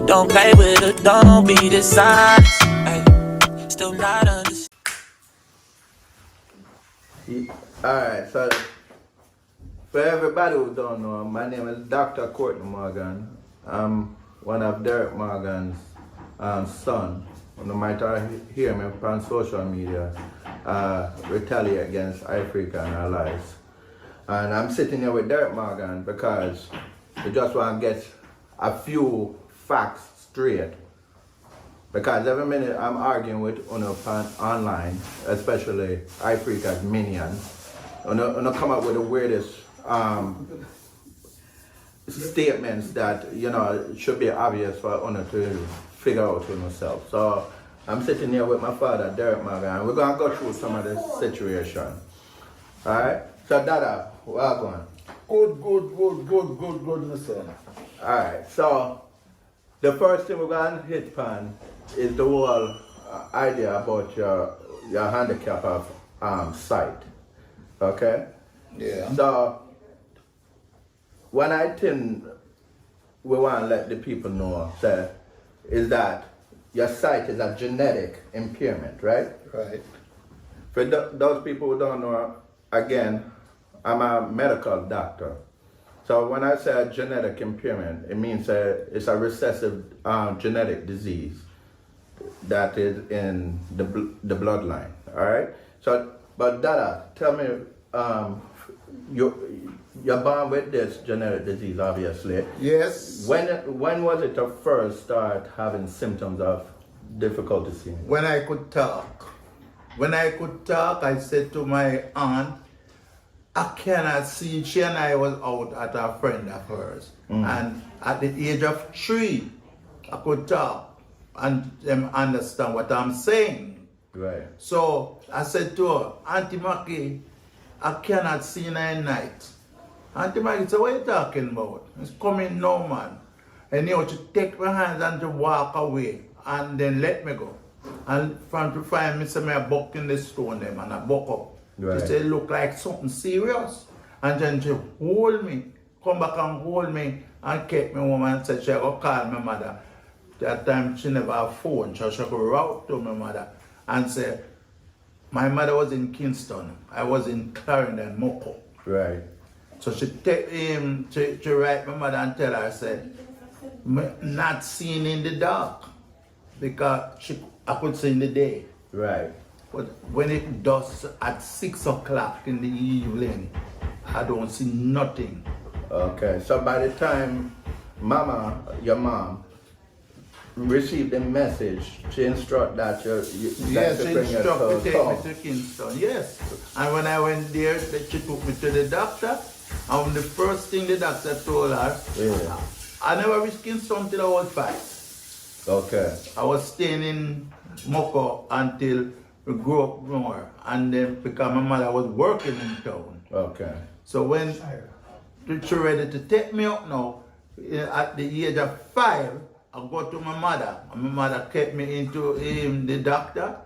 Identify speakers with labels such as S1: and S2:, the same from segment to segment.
S1: Don't play with it, don't be dishonest. Ay, still not understand.
S2: Alright, so for everybody who don't know, my name is Dr. Courtney Morgan. I'm one of Derrick Morgan's son. You might hear me on social media retaliate against Ifrica and her lies. And I'm sitting here with Derrick Morgan because we just want to get a few facts straight. Because every minute I'm arguing with online, especially Ifrica's minions, and come up with the weirdest statements that should be obvious for to figure out for myself. So I'm sitting here with my father, Derrick Morgan, and we're gonna go through some of this situation. Alright? So Dada, welcome.
S3: Good, my son.
S2: Alright, so the first thing we're gonna hit upon is the whole idea about your handicap of sight. Okay?
S3: Yeah.
S2: So one I think we want to let the people know is that your sight is a genetic impairment, right?
S3: Right.
S2: For those people who don't know, again, I'm a medical doctor. So when I say a genetic impairment, it means it's a recessive genetic disease that is in the bloodline. All right. So, but Dada, tell me, you're born with this genetic disease, obviously.
S3: Yes.
S2: When was it you first start having symptoms of difficulty seeing?
S3: When I could talk. I said to my aunt, I cannot see. She and I was out at a friend of hers. And at the age of 3, I could talk and them understand what I'm saying.
S2: Right.
S3: So I said to her, Auntie Maki, I cannot see in the night. Auntie Maki said, what are you talking about? It's coming now, man. And she take my hands and to walk away and then let me go. And from to find me, say me a buck in the stone them and I buck up.
S2: Right.
S3: She said, look like something serious. And then she hold me, come back and hold me and kept me home and said she go call my mother. That time she never had a phone, so she go route to my mother and say, my mother was in Kingston, I was in Clarendon, Moko.
S2: Right.
S3: So she take him to write my mother and tell her, said, not seeing in the dark because I could see in the day.
S2: Right.
S3: But when it does at 6 o'clock in the evening, I don't see nothing.
S2: Okay. So by the time Mama, your mom, received the message, she instructed that
S3: Yes, she instructed to take me to Kingston, yes. And when I went there, she took me to the doctor. And the first thing the doctor told her,
S2: Yeah.
S3: I never reached Kingston till I was 5.
S2: Okay.
S3: I was staying in Moko until we grew up more. And then because my mother was working in town.
S2: Okay.
S3: So when she ready to take me up now, at the age of 5, I go to my mother. And my mother kept me into the doctor.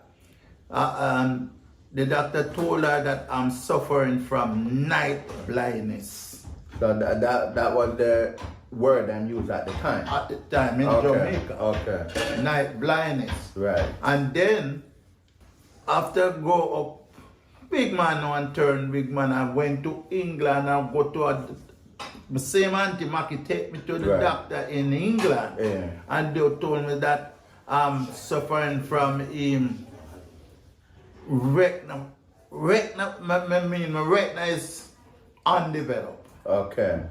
S3: The doctor told her that I'm suffering from night blindness.
S2: So that was the word I'm used at the time.
S3: At the time in Jamaica.
S2: Okay.
S3: Night blindness.
S2: Right.
S3: And then, after go up, big man now and turn big man, I went to England and go to the same Auntie Maki take me to the doctor in England.
S2: Yeah.
S3: And they told me that I'm suffering from retina. My retina is undeveloped.
S2: Okay.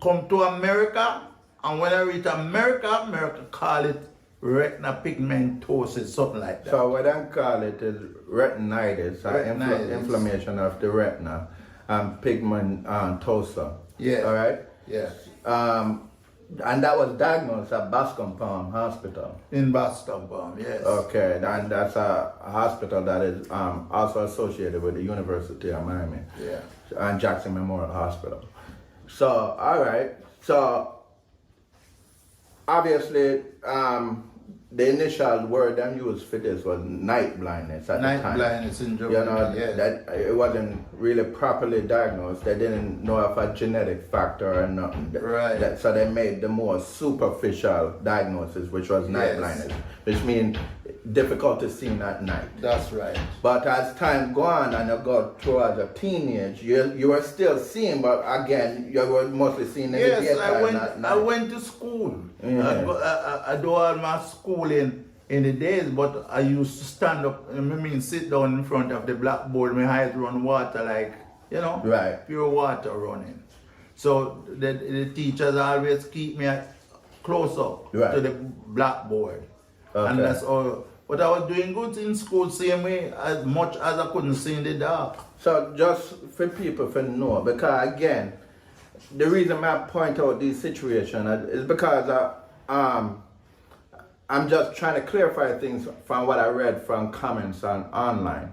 S3: Come to America, and when I reach America call it retina pigmentosis, something like that.
S2: So what they call it is retinitis, inflammation of the retina, and pigmentosa.
S3: Yeah.
S2: All right.
S3: Yeah.
S2: And that was diagnosed at Bascom Palm Hospital.
S3: In Boston, yes.
S2: Okay, and that's a hospital that is also associated with the University of Miami.
S3: Yeah.
S2: And Jackson Memorial Hospital. So, all right. So, obviously, the initial word them used for this was night blindness at the
S3: Night
S2: time.
S3: blindness in
S2: You
S3: Jamaica,
S2: know,
S3: yeah.
S2: that it wasn't really properly diagnosed. They didn't know of a genetic factor or nothing.
S3: Right.
S2: So they made the more superficial diagnosis, which was night
S3: Yes.
S2: blindness, which means difficult to see at night.
S3: That's right.
S2: But as time go on and you go towards a teenage, you were still seeing, but again, you were mostly seeing in the
S3: Yes,
S2: daytime at night.
S3: I went to school.
S2: Yeah.
S3: I do all my schooling in the days, but I used to stand up, sit down in front of the blackboard, my eyes run water like,
S2: Right.
S3: pure water running. So the teachers always keep me close up
S2: Right.
S3: to the blackboard. And
S2: Okay.
S3: that's all. But I was doing good in school, same way, as much as I couldn't see in the dark.
S2: So just for people to know, because again, the reason I point out these situations is because I'm just trying to clarify things from what I read from comments online.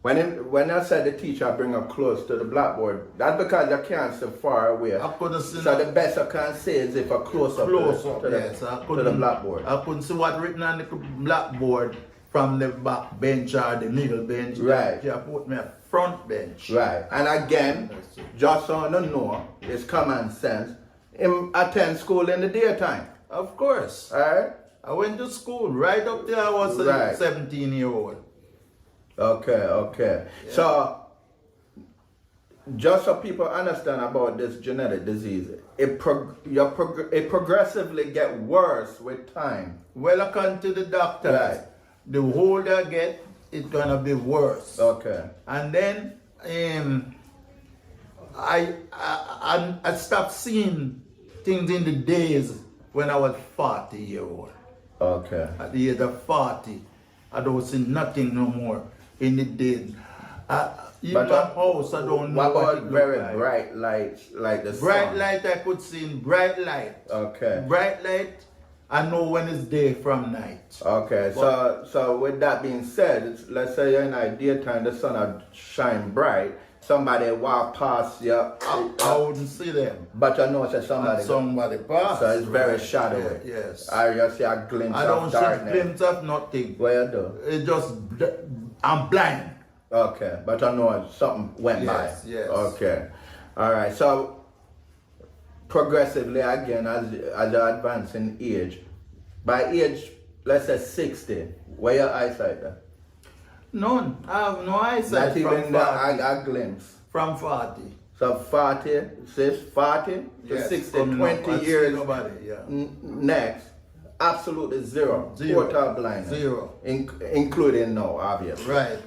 S2: When I said the teacher bring up close to the blackboard, that's because I can't see far away.
S3: I couldn't see
S2: So
S3: no-
S2: the best I can say is if I close up, to the blackboard.
S3: I couldn't see what written on the blackboard from the back bench or the middle bench.
S2: Right.
S3: You put me at front bench.
S2: Right. And again, just so you know, it's common sense. Attend school in the daytime.
S3: Of course.
S2: Alright?
S3: I went to school right up there. I was a
S2: Right.
S3: 17-year-old.
S2: Okay. So, just so people understand about this genetic disease, it progressively get worse with time.
S3: Well, according to the doctors,
S2: Right.
S3: the older I get, it's gonna be worse.
S2: Okay.
S3: And then I stopped seeing things in the days when I was 40-year-old.
S2: Okay.
S3: At the age of 40, I don't see nothing no more in the days. Even my house, I don't know
S2: What
S3: what
S2: about
S3: it look
S2: very
S3: like.
S2: bright lights, like the
S3: Bright
S2: sun?
S3: light I could see in bright light.
S2: Okay.
S3: Bright light, I know when it's day from night.
S2: Okay. So with that being said, let's say you're in a daytime, the sun will shine bright. Somebody walk past you,
S3: I wouldn't see them.
S2: but you know that somebody.
S3: passed.
S2: So it's very
S3: Right.
S2: shadowy.
S3: Yeah, yes.
S2: I just see a glimpse
S3: I
S2: of
S3: don't see
S2: darkness.
S3: glimpse of nothing.
S2: What you do?
S3: It just, I'm blind.
S2: Okay, but I know something went
S3: Yes,
S2: by.
S3: yes.
S2: Okay. All right. So progressively again, as you advance in age, by age, let's say 60, where your eyesight then?
S3: None. I have no eyesight
S2: Not even
S3: from 40.
S2: a glimpse.
S3: From 40.
S2: So 40, sis, 40 to
S3: Yes,
S2: 60,
S3: coming up.
S2: 20
S3: I see
S2: years
S3: nobody, yeah.
S2: next, absolutely zero.
S3: Zero.
S2: Total blindness.
S3: Zero.
S2: Including now, obviously.
S3: Right.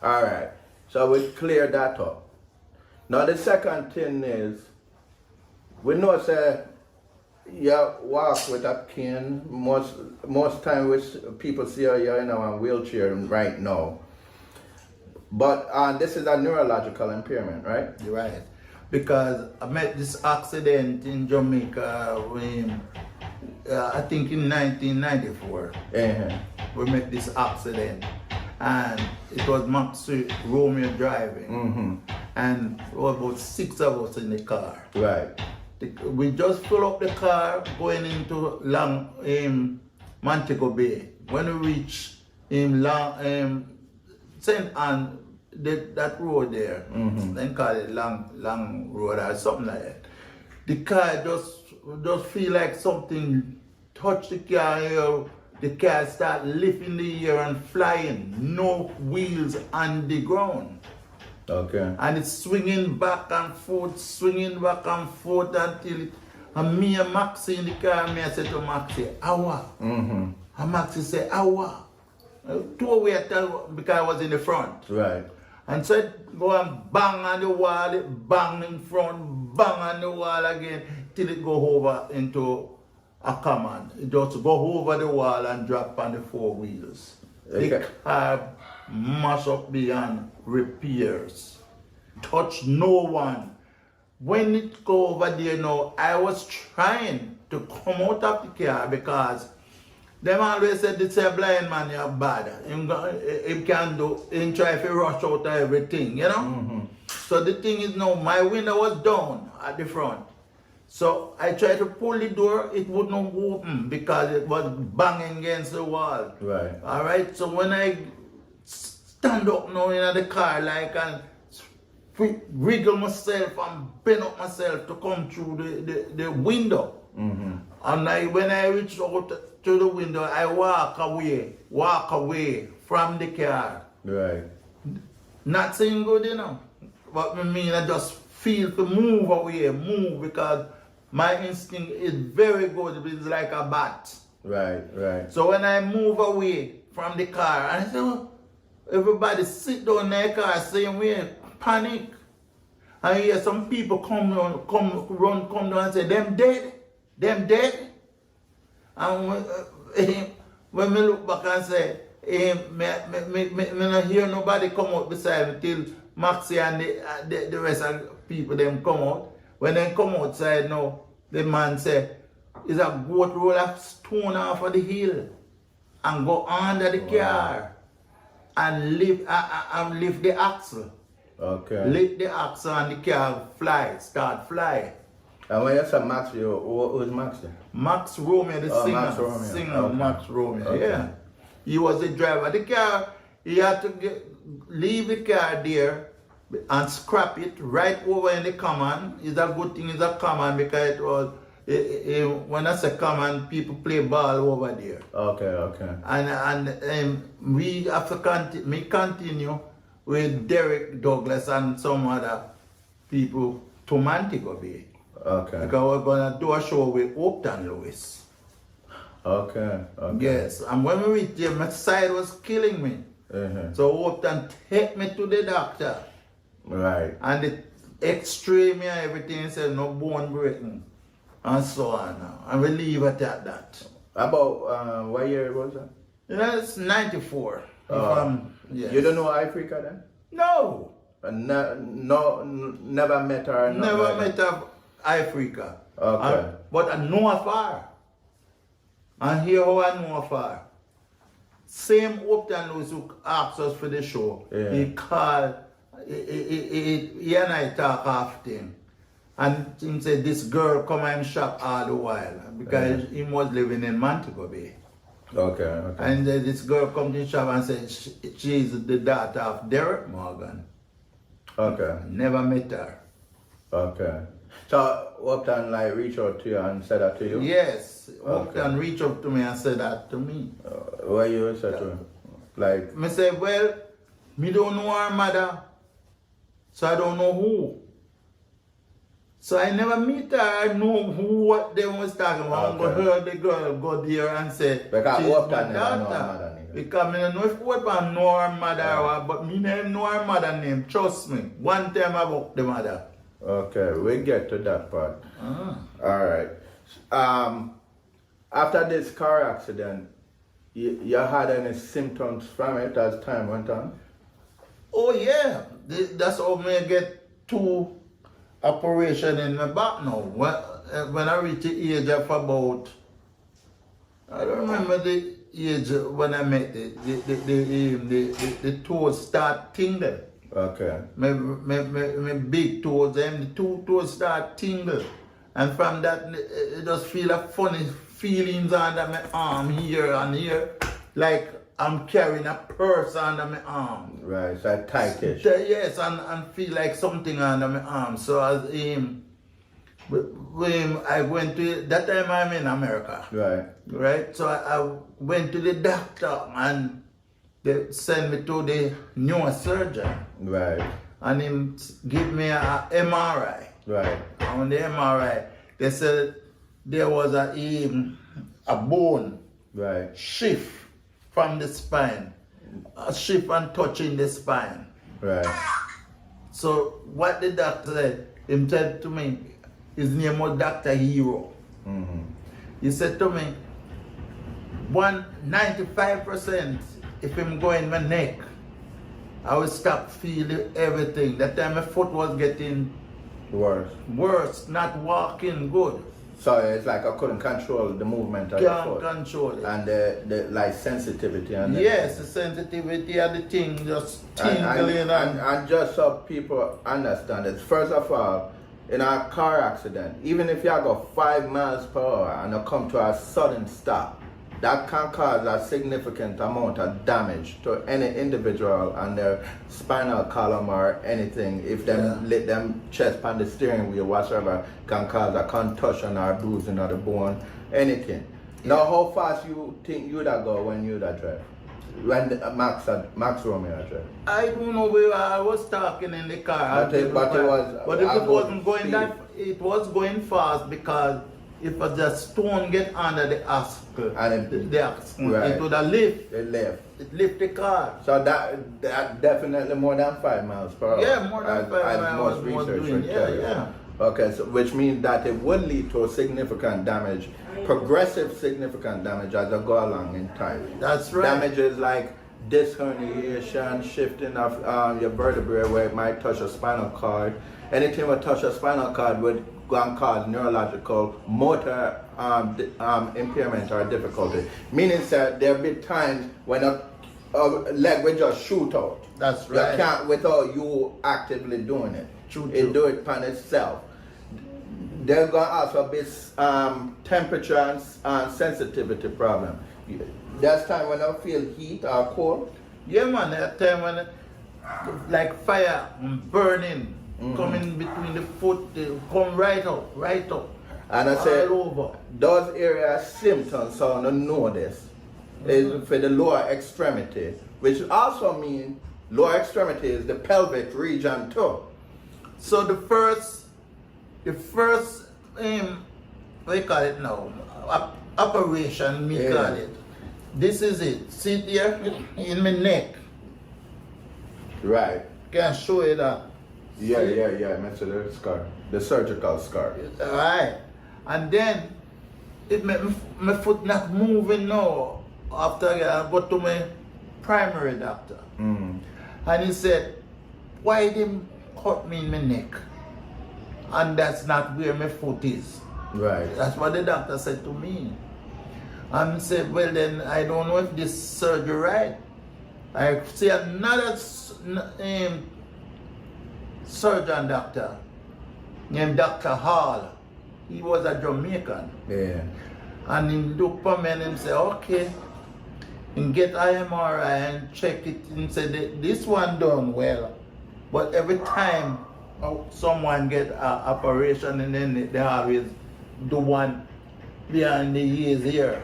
S2: All right. So we clear that up. Now the second thing is, we know say you walk with a cane. Most time which people see you in a wheelchair right now. But this is a neurological impairment, right?
S3: You're right. Because I met this accident in Jamaica when, I think in 1994.
S2: Uh-huh.
S3: We met this accident. And it was Maxi Romeo driving.
S2: Mm-hmm.
S3: And there were about 6 of us in the car.
S2: Right.
S3: We just pull up the car going into Montego Bay. When we reach St. Anne, that road there, then call it long road or something like that. The car just feel like something touch the car. The car start lifting the air and flying. No wheels on the ground.
S2: Okay.
S3: And it's swinging back and forth until it, and me and Maxie in the car, I said to Maxie, "Awa."
S2: Mm-hmm.
S3: And Maxie said, "Awa." Two away because I was in the front.
S2: Right.
S3: And said, go and bang on the wall, it bang in front, bang on the wall again, till it go over into a command. It just go over the wall and drop on the 4 wheels.
S2: Okay.
S3: The car mash up beyond repairs. Touch no one. When it go over there now, I was trying to come out of the car because them always said it's a blind man, you're bad. He can do, he try to rush out of everything, you know? So the thing is now, my window was down at the front. So I tried to pull the door, it would not open because it was banging against the wall.
S2: Right.
S3: All right. So when I stand up now in the car, like, and wriggle myself and bend up myself to come through the window.
S2: Mm-hmm.
S3: And when I reach out to the window, I walk away from the car.
S2: Right.
S3: Not saying good, you know. But I mean, I just feel to move away, because my instinct is very good. It's like a bat.
S2: Right, right.
S3: So when I move away from the car, and I say, oh, everybody sit down in their car, same way, panic. And I hear some people come down and say, them dead. And when me look back and say, me not hear nobody come out beside me till Maxie and the rest of the people them come out. When they come outside now, the man say, is a goat roll a stone off of the hill and go under the car and lift the axle.
S2: Okay.
S3: Lift the axle and the car start fly.
S2: And when you say Max, who's Max then?
S3: Max Romeo, the singer.
S2: Max Romeo.
S3: Singer,
S2: Okay.
S3: Max Romeo,
S2: Okay.
S3: yeah. He was the driver. The car, he had to leave the car there and scrap it right over in the common. It's a good thing it's a common because it was, when I say common, people play ball over there.
S2: Okay.
S3: And we have to continue with Derrick Douglas and some other people to Montego Bay.
S2: Okay.
S3: Because we're going to do a show with Upton Lewis.
S2: Okay.
S3: Yes, and when we reached there, my side was killing me.
S2: Uh-huh.
S3: So Upton take me to the doctor.
S2: Right.
S3: And the x-ray me and everything said no bone breaking. And so on now. And we leave it at that.
S2: About what year was that?
S3: You know, it's 94. Yes.
S2: You don't know Ifrica then?
S3: No.
S2: Never met her?
S3: Never met her Ifrica.
S2: Okay.
S3: But I know her far. And here how I know her far. Same Upton Lewis who asked us for the show.
S2: Yeah.
S3: He called, he and I talk often. And he said this girl come and shop all the while because he was living in Montego Bay.
S2: Okay.
S3: And this girl come to the shop and said she's the daughter of Derrick Morgan.
S2: Okay.
S3: Never met her.
S2: Okay. So Upton like reach out to you and said that to you?
S3: Yes,
S2: Okay.
S3: Upton reached up to me and said that to me.
S2: What you said to him? Like,
S3: Me say, well, me don't know her mother, so I don't know who. So I never meet her, I know who what they was talking about.
S2: Okay.
S3: I heard the girl go there and say,
S2: Because
S3: she's
S2: Upton
S3: my
S2: never know her
S3: daughter.
S2: mother name.
S3: Because I don't know if Upton know her mother, or, but me never know her mother name, trust me. One time I booked the mother.
S2: okay, we get to that part.
S3: Ah.
S2: Alright. After this car accident, you had any symptoms from it as time went on?
S3: Oh yeah, that's how me get 2 operations in my back now. When I reach the age of about, I don't remember the age when I met the toes start tingling.
S2: Okay.
S3: My big toes, and the 2 toes start tingle. And from that, I just feel a funny feelings under my arm here and here, like I'm carrying a purse under my arm.
S2: Right, so tightish.
S3: Yes, and feel like something under my arm. So as when I went to, that time I'm in America.
S2: Right.
S3: Right? So I went to the doctor and they sent me to the neurosurgeon.
S2: Right.
S3: And him give me a MRI.
S2: Right.
S3: On the MRI, they said there was a bone
S2: Right.
S3: shift from the spine, a shift and touching the spine.
S2: Right.
S3: So what the doctor said, he said to me, his name was Dr. Hero.
S2: Mm-hmm.
S3: He said to me, 95% if I'm going my neck, I will stop feeling everything. That time my foot was getting worse, not walking good.
S2: So it's like I couldn't control the movement of your
S3: Can't
S2: foot.
S3: control it.
S2: And the like sensitivity and
S3: Yes, the sensitivity of the thing just tingling.
S2: and just so people understand it, first of all, in a car accident, even if you go 5 miles per hour and you come to a sudden stop, that can cause a significant amount of damage to any individual and their spinal column or anything. If them let them chest on the steering wheel, whatsoever, can cause a concussion or bruising of the bone, anything. Now, how fast you think you'd go when you'd drive? When the Max Romeo drive?
S3: I don't know where I was talking in the car.
S2: But it
S3: wasn't going that. It was going fast because if the stone get under the axle,
S2: And
S3: the axle,
S2: right.
S3: it would have lift.
S2: It left.
S3: It lift the car.
S2: So that definitely more than 5 miles per hour.
S3: Yeah, more than 5
S2: as
S3: miles.
S2: most research
S3: Doing.
S2: would tell you.
S3: Yeah.
S2: Okay, so which means that it would lead to significant damage, progressive significant damage as they go along in time.
S3: That's right.
S2: Damages like disc herniation, shifting of your vertebrae where it might touch a spinal cord. Anything that touch a spinal cord would go and cause neurological, motor impairment or difficulty. Meaning that there'll be times when a leg will just shoot out.
S3: That's right.
S2: You can't without you actively doing it. It do it on itself. There's going to also be temperature and sensitivity problem. There's time when I feel heat or cold.
S3: Yeah, man. There's time when like fire burning, coming between the foot, they come right up.
S2: And I say
S3: all over.
S2: those areas symptoms, so I don't know this, is for the lower extremity, which also means lower extremity is the pelvic region too.
S3: So the first what do you call it now? Operation, me call it. This is it. See here in my neck.
S2: Right.
S3: Can show you that.
S2: Yeah. Mr. The scar, the surgical scar.
S3: Alright. And then it my foot not moving now. After I go to my primary doctor. And he said, why didn't cut me in my neck? And that's not where my foot is.
S2: Right.
S3: That's what the doctor said to me. And said, well then, I don't know if this surgery right. I see another surgeon doctor named Dr. Hall. He was a Jamaican.
S2: Yeah.
S3: And he looked for me and he said, okay. And get IMRI and check it and said, this one done well. But every time someone get an operation and then they always do one behind the ears here.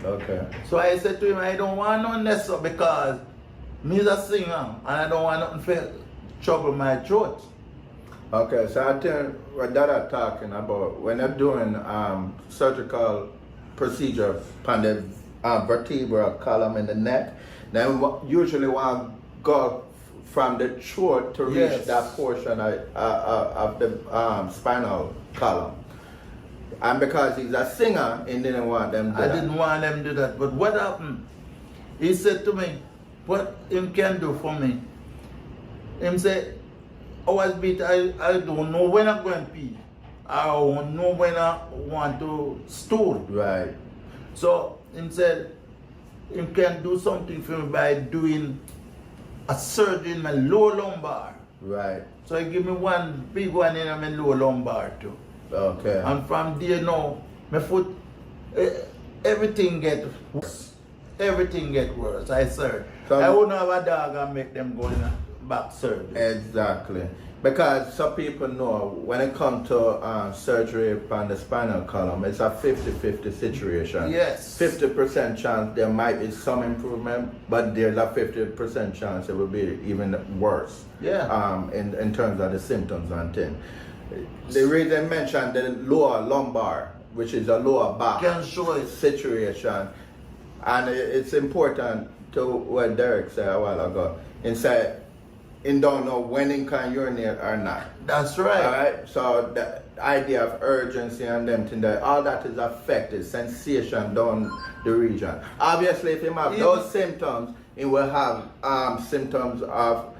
S2: Okay.
S3: So I said to him, I don't want none of this because me's a singer and I don't want nothing to trouble my throat.
S2: Okay, so I think what that are talking about when they're doing surgical procedure on the vertebral column in the neck, then usually want to go from the throat to reach that portion of the spinal column. And because he's a singer, he didn't want them to do that.
S3: I didn't want them to do that. But what happened? He said to me, what him can do for me? Him said, I don't know when I'm going to pee. I don't know when I want to stool.
S2: Right.
S3: So him said, him can do something for me by doing a surgery in my lower lumbar.
S2: Right.
S3: So he give me one big one in my lower lumbar too.
S2: Okay.
S3: And from there now, my foot, everything get worse. Everything get worse. I sir.
S2: So
S3: I wouldn't have a dog and make them go in a back surgery.
S2: Exactly. Because some people know when it comes to surgery on the spinal column, it's a 50-50 situation.
S3: Yes.
S2: 50% chance there might be some improvement, but there's a 50% chance it will be even worse.
S3: Yeah.
S2: In terms of the symptoms and things. The reason mentioned the lower lumbar, which is a lower back
S3: Can show it.
S2: situation, and it's important to what Derrick said a while ago. He said, "In don't know when he can urinate or not."
S3: That's right.
S2: All right. So the idea of urgency and them things, that all that is affected, sensation down the region. Obviously, if he have those symptoms, he will have symptoms of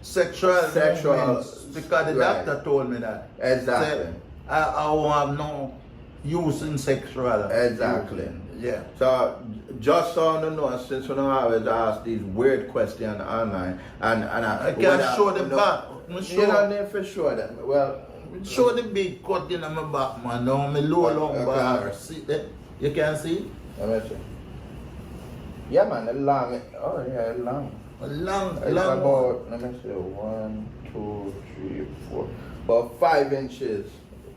S3: Sexual movements, because the
S2: right.
S3: doctor told me that.
S2: Exactly.
S3: Said, I won't have no use in sexual.
S2: Exactly.
S3: Yeah.
S2: So just so you know, since we don't always ask these weird questions online, and
S3: I can show them back.
S2: You don't need for sure that. Well,
S3: Show the big cut in my back, man. Down my lower lumbar. See that? You can see?
S2: Let me see. Yeah, man, it's long. Oh, yeah, it's long.
S3: Long,
S2: It's
S3: long.
S2: about, let me see, 1, 2, 3, 4, about 5 inches.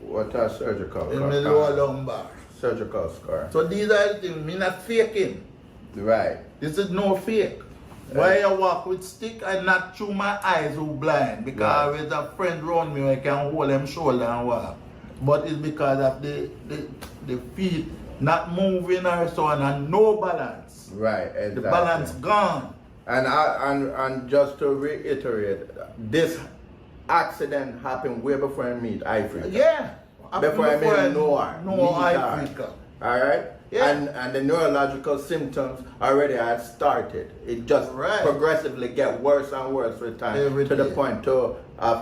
S2: What a surgical
S3: In my lower lumbar.
S2: surgical scar.
S3: So these are the things. Me not faking.
S2: Right.
S3: This is no fake. Why I walk with stick and not through my eyes who blind? Because
S2: Right.
S3: there's a friend around me I can hold them shoulder and walk. But it's because of the feet not moving or so on and no balance.
S2: Right, exactly.
S3: The balance gone.
S2: And just to reiterate, this accident happened way before I meet Ifrica.
S3: Yeah.
S2: Before I met Noah.
S3: No Ifrica.
S2: Alright?
S3: Yeah.
S2: And the neurological symptoms already had started. It just
S3: Right.
S2: progressively get worse and worse with time.
S3: Every
S2: to the
S3: day.
S2: point of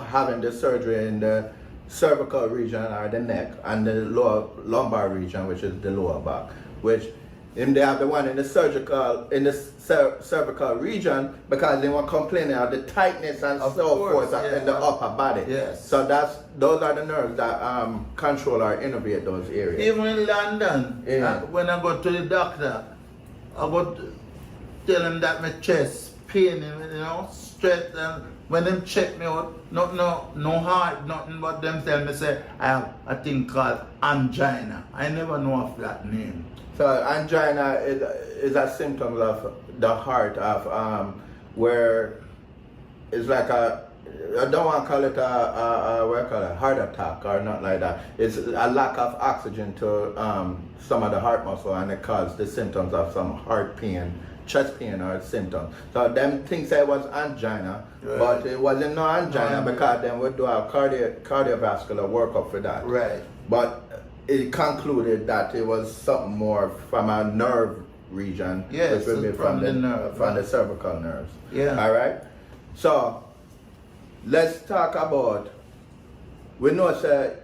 S2: having the surgery in the cervical region or the neck and the lower lumbar region, which is the lower back. Which if they have the one in the cervical region because they were complaining of the tightness and
S3: Of
S2: so
S3: course,
S2: forth
S3: yeah.
S2: in the upper body.
S3: Yes.
S2: So those are the nerves that control or innervate those areas.
S3: Even in London,
S2: Yeah.
S3: when I go to the doctor, I go to tell him that my chest pain, straight, and when them check me out, no heart, nothing but them tell me say I have a thing called angina. I never know of that name.
S2: So angina is a symptom of the heart of where it's like I don't want to call it a heart attack or not like that. It's a lack of oxygen to some of the heart muscle and it causes the symptoms of some heart pain, chest pain or symptoms. So them things say it was angina,
S3: Right.
S2: but it wasn't no angina
S3: No,
S2: because then we do a cardiovascular workup for that.
S3: Right.
S2: But it concluded that it was something more from a nerve region,
S3: Yes,
S2: which would be
S3: from the nerve,
S2: from
S3: right.
S2: the cervical nerves.
S3: Yeah.
S2: All right. So let's talk about. We know that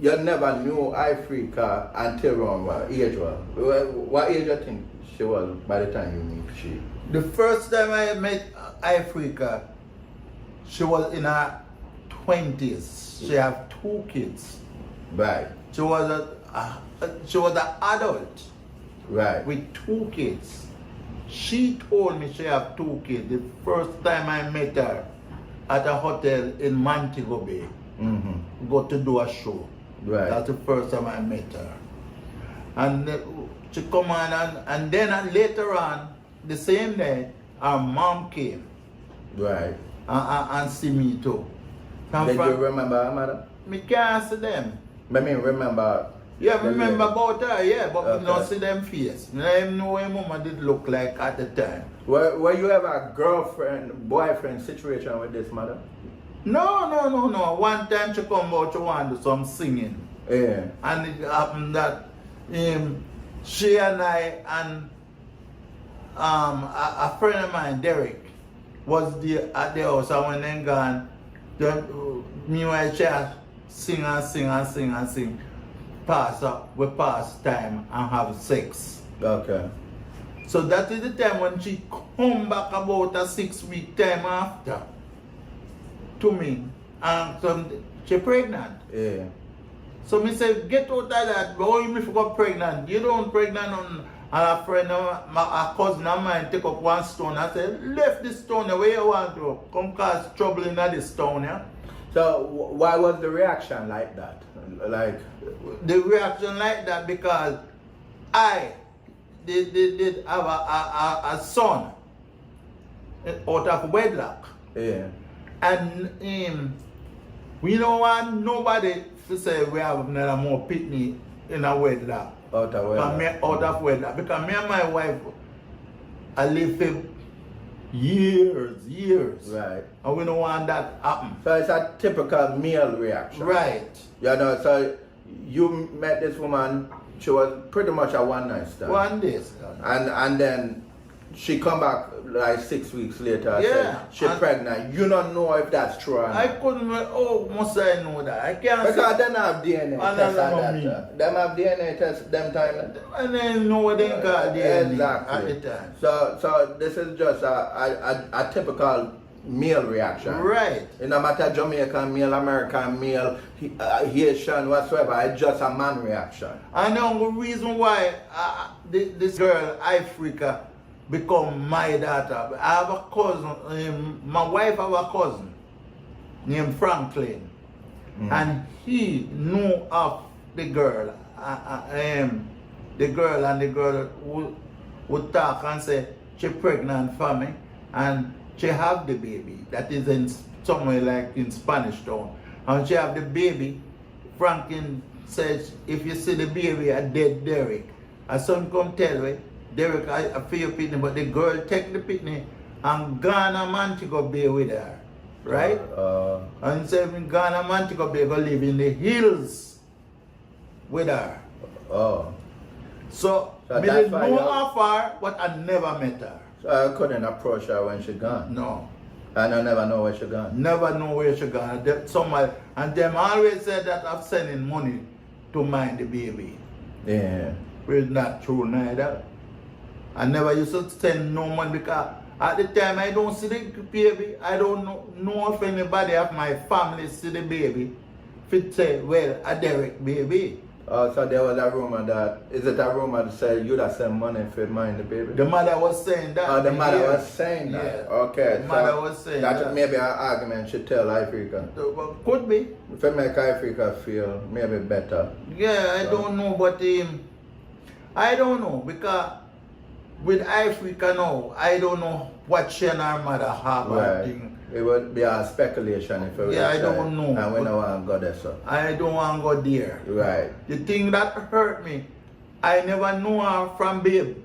S2: you never knew Ifrica until around what age was? What age you think she was by the time you meet she?
S3: The first time I met Ifrica, she was in her 20s. She have 2 kids.
S2: Right.
S3: She was an adult
S2: Right.
S3: with 2 kids. She told me she have 2 kids the first time I met her at a hotel in Montego Bay.
S2: Mm-hmm.
S3: Go to do a show.
S2: Right.
S3: That's the first time I met her. And she come on and then later on, the same day, her mom came
S2: Right.
S3: and see me too.
S2: Did you remember her, madam?
S3: Me can't see them.
S2: I mean, remember.
S3: Yeah,
S2: the
S3: remember
S2: lady?
S3: about her, yeah, but
S2: Okay.
S3: me don't see them face. Me don't even know what mama did look like at the time.
S2: Were you ever a girlfriend, boyfriend situation with this mother?
S3: No. One time she come out, she want to do some singing.
S2: Yeah.
S3: And it happened that she and I and a friend of mine, Derrick, was there at the house, and when they gone, me and my child sing. We pass time and have sex.
S2: Okay.
S3: So that is the time when she come back about a 6-week time after to me, and she pregnant.
S2: Yeah.
S3: So me say, get out of that, but when you got pregnant, you don't pregnant on. And a friend, a cousin of mine take up one stone. I said, left this stone where you want to come cause trouble in this stone, yeah?
S2: So why was the reaction like that? Like,
S3: The reaction like that because I did have a son out of wedlock.
S2: yeah.
S3: And we don't want nobody to say we have another more pitney in a wedlock.
S2: Out of wedlock.
S3: Out of wedlock. Because me and my wife, I live for years.
S2: Right.
S3: And we don't want that happen.
S2: So it's a typical male reaction.
S3: Right.
S2: You know, so you met this woman, she was pretty much a one-night stand.
S3: One day.
S2: And then she come back like 6 weeks later and
S3: Yeah,
S2: said she's
S3: and-
S2: pregnant. You don't know if that's true or not.
S3: I couldn't, must I know that? I can't
S2: Because
S3: say.
S2: them have DNA
S3: And
S2: test
S3: that's
S2: at
S3: what
S2: that
S3: I mean.
S2: time. Them have DNA test them time.
S3: And then know what they call DNA
S2: Exactly.
S3: at the time.
S2: So this is just a typical male reaction.
S3: Right.
S2: It no matter Jamaican male, American male, Haitian, whatsoever. It's just a man reaction.
S3: And the only reason why this girl, Ifrica, become my daughter, I have a cousin, my wife have a cousin named Franklin. And he knew of the girl. The girl would talk and say she pregnant for me and she have the baby. That is in somewhere like in Spanish Town. And she have the baby. Franklin says, if you see the baby, a dead Derrick. A son come tell me, Derrick, I feel pitney, but the girl take the pitney and gone a man to go be with her. Right? And so when Ghana man to go live in the hills with her. So I didn't know her far, but I never met her.
S2: So I couldn't approach her when she gone?
S3: No.
S2: And I never know where she gone?
S3: Never know where she gone. And them always said that I'm sending money to mind the baby.
S2: Yeah.
S3: But it's not true neither. I never used to send no money because at the time I don't see the baby. I don't know if anybody of my family see the baby. If it say, well, a Derrick baby.
S2: So there was a rumor that, is it a rumor that said you'd have sent money for mind the baby?
S3: The mother was saying that.
S2: Oh, the mother was saying that?
S3: Yeah.
S2: Okay.
S3: The mother was saying that.
S2: Maybe an argument should tell Ifrica.
S3: Could be.
S2: If it make Ifrica feel maybe better.
S3: Yeah, I don't know, but I don't know because with Ifrica now, I don't know what she and her mother have.
S2: Right. It would be a speculation if it was.
S3: Yeah, I don't know.
S2: And we don't want to go there, so.
S3: I don't want to go there.
S2: Right.
S3: The thing that hurt me, I never knew her from babe.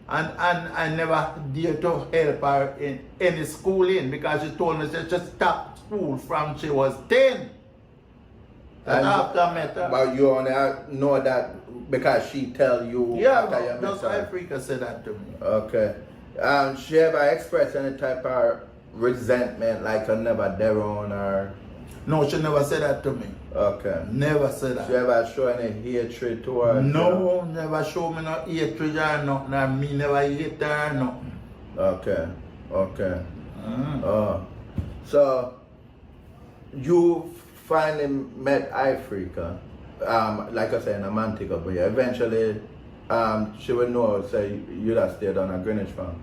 S3: And I never dared to help her in any schooling because she told me she just stopped school from she was 10. And after I met her.
S2: But you only know that because she tell you after you met
S3: just
S2: her.
S3: Ifrica said that to me.
S2: Okay. She ever expressed any type of resentment, like I never there on her?
S3: No, she never said that to me.
S2: Okay.
S3: Never said that.
S2: She ever show any hatred to her?
S3: No, never show me no hatred or nothing. And me never hate her or nothing.
S2: Okay. Okay. So you finally met Ifrica, like I said, in a Montego, but eventually she would know, say, you'd have stayed on a Greenwich farm.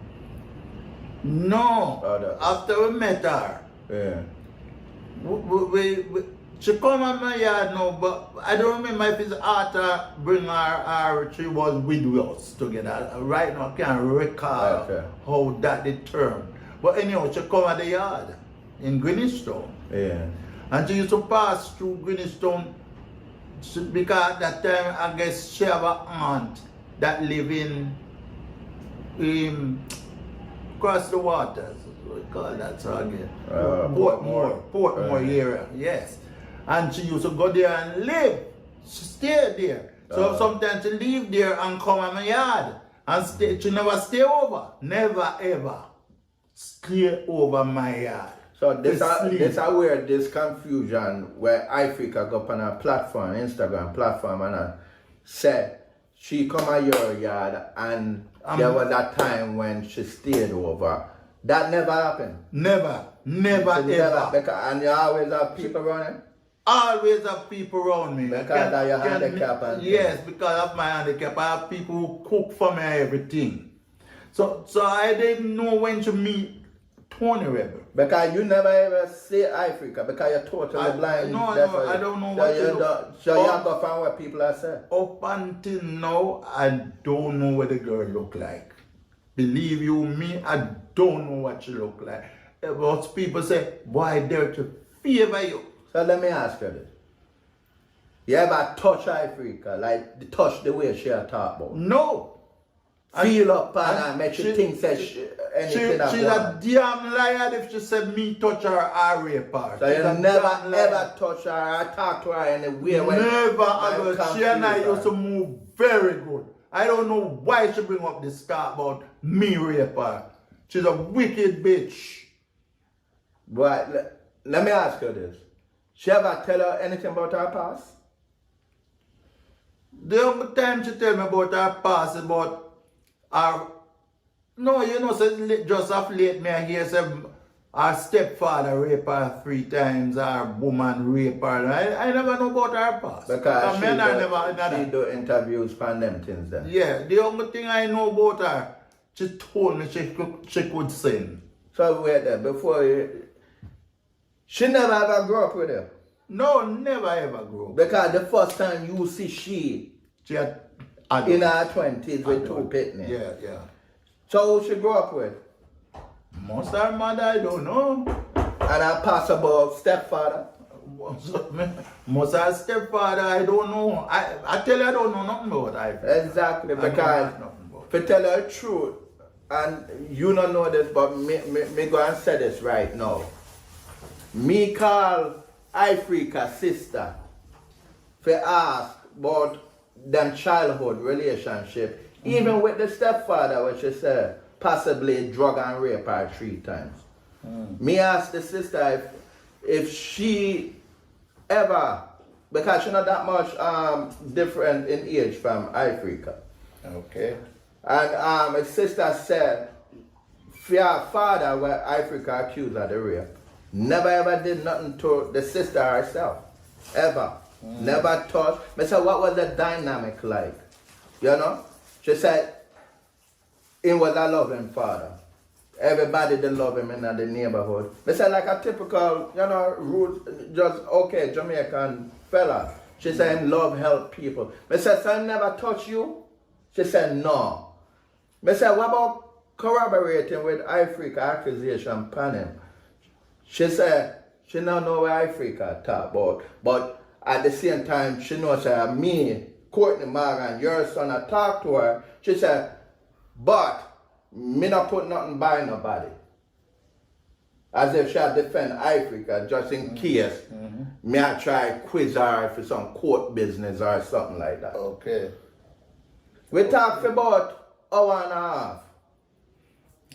S3: No, after we met her,
S2: Yeah.
S3: She come at my yard now, but I don't remember if it's after bring her she was with us together. Right now I can't recall how that the term. But anyhow, she come at the yard in Greenwich Town.
S2: Yeah.
S3: And she used to pass through Greenwich Town because at that time I guess she have an aunt that live in across the waters. What do we call that so again? Portmore area, yes. And she used to go there and live. She stayed there. So sometimes she leave there and come at my yard. And stay, she never stay over. Never ever stay over my yard.
S2: So this where this confusion where Ifrica go up on a platform, Instagram platform, and said she come at your yard and there was a time when she stayed over. That never happened. Never ever. And you always have people running?
S3: Always have people around me.
S2: Because of your handicap?
S3: Yes, because of my handicap. I have people who cook for me everything. So I didn't know when to meet Tony Rebel.
S2: Because you never ever see Ifrica because you're totally blind.
S3: No, I don't know what you do.
S2: So you have to find what people are saying.
S3: Up until now, I don't know what the girl look like. Believe you me, I don't know what she look like. But people say, why dare to favor you?
S2: So let me ask you this. You ever touch Ifrica, like touch the way she talk about?
S3: No.
S2: Feel up and make you think that anything that
S3: she's a damn liar if she said me touch her or rape her.
S2: So you never ever touch her or talk to her in a way when
S3: never. She and I used to move very good. I don't know why she bring up this talk about me rape her. She's a wicked bitch.
S2: But let me ask you this. She ever tell her anything about her past?
S3: The only time she tell me about her past is about her. No, you know, so just of late me I hear say Our stepfather rape her 3 times, our woman rape her. I never know about her past.
S2: Because
S3: she
S2: do interviews for them things then.
S3: Yeah, the only thing I know about her, she told me she could sing.
S2: So wait there, before you... She never ever grew up with him?
S3: No, never ever grew up.
S2: Because the first time you see she
S3: had
S2: in her 20s with 2 pitney.
S3: Yeah.
S2: So who she grew up with?
S3: Most of her mother, I don't know.
S2: And her possible stepfather?
S3: Most of her stepfather, I don't know. I tell you, I don't know nothing about her.
S2: Exactly, because to tell her the truth, and you don't know this, but me go and say this right now. Me call Ifrica's sister for ask about them childhood relationship, even with the stepfather, which she said possibly drug and rape her 3 times. Me ask the sister if she ever, because she's not that much different in age from Ifrica.
S3: Okay.
S2: And my sister said, for her father, where Ifrica accused of the rape, never ever did nothing to the sister herself. Ever. Never touched. I said, what was the dynamic like? You know? She said, he was a loving father. Everybody did love him in the neighborhood. I said, like a typical, rude, just okay Jamaican fella. She said, him love, help people. I said, so he never touch you? She said, no. I said, what about corroborating with Ifrica accusation upon him? She said, she don't know what Ifrica talk about, but at the same time, she knows that me, Courtney Morgan, your son, I talked to her. She said, but me not put nothing by nobody. As if she had defend Ifrica just in case me I try quiz her for some court business or something like that.
S3: Okay.
S2: We talked for about hour and a half.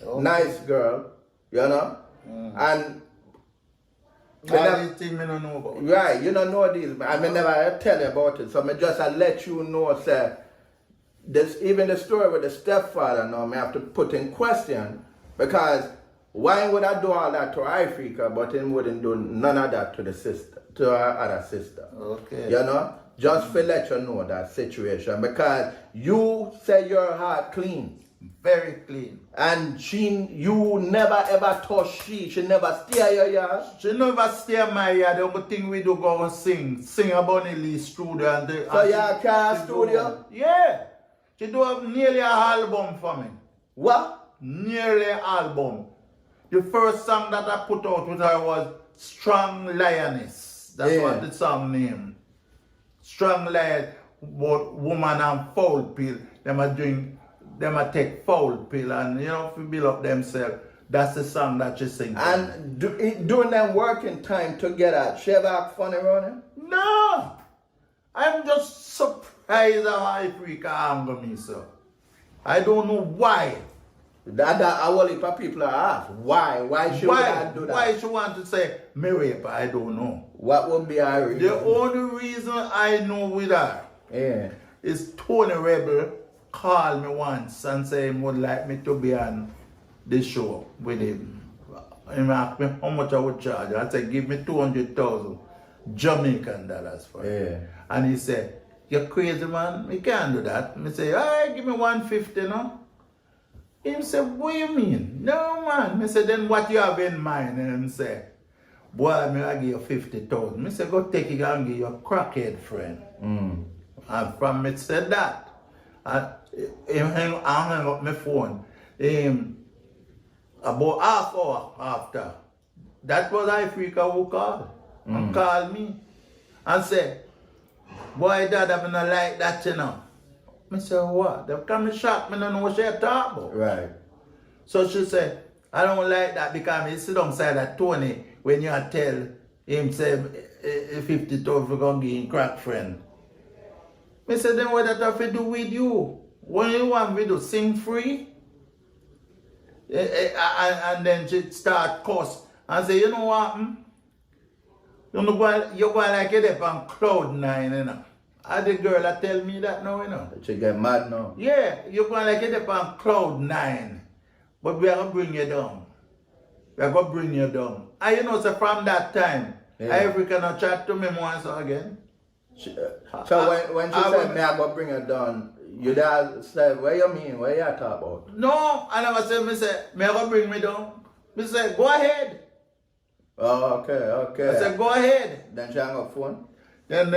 S3: Okay.
S2: Nice girl, and
S3: all these things I don't know about.
S2: right, you don't know these, I may never tell you about it, so I just let you know, say, this, even the story with the stepfather now, I have to put in question, because why would I do all that to Ifrica, but he wouldn't do none of that to the sister, to her other sister?
S3: Okay.
S2: Just to let you know that situation, because you say your heart clean.
S3: Very clean.
S2: And you never ever touch she never steer your yard.
S3: She never steer my yard. The only thing we do go and sing about the Lee studio.
S2: So you have a studio?
S3: Yeah. She do have nearly an album for me.
S2: What?
S3: Nearly an album. The first song that I put out with her was Strong Lioness. That's what the song name. Strong Lion, about woman and foul pill. Them a take foul pill and to build up themselves. That's the song that she sings.
S2: And during them working time together, she ever act funny around him?
S3: No! I'm just surprised how Ifrica anger me, sir. I don't know why.
S2: That a whole heap of people are asked. Why? Why she would do that?
S3: Why she want to say me rape her? I don't know.
S2: What would be her reason?
S3: The only reason I know with her is Tony Rebel called me once and said he would like me to be on the show with him. He asked me how much I would charge. I said, give me 200,000 Jamaican dollars for it. And he said, you're crazy, man. You can't do that. I say, all right, give me 150, no? He said, what do you mean? No, man. I said, then what you have in mind? And he said, boy, I give you 50,000. I said, go take it and give your crackhead friend. And from me said that. And he hang up my phone. About half hour after, that was Ifrica who called. And called me. And said, boy, Dad, I'm not like that, I said, what? They come and shot me, I don't know what she talk about.
S2: Right.
S3: So she said, I don't like that because he sit alongside that Tony when you tell him, say, 50,000 for going to give him crack friend. I said, then what that have to do with you? What you want me to sing free? And then she start cuss and say, you know what? You're going like it up on cloud 9, And the girl that tell me that now,
S2: She get mad now.
S3: Yeah, you're going like it up on cloud 9. But we are going to bring you down. we're going to bring you down. And you know, so from that time,
S2: Yeah.
S3: Ifrica not chat to me once again.
S2: So when she said, me, I go bring her down, you dad said, what you mean? What you talk about?
S3: No, I never said, me say, me I go bring me down. Me say, go ahead.
S2: Oh, okay.
S3: I said, go ahead.
S2: Then she hang up phone?
S3: Then,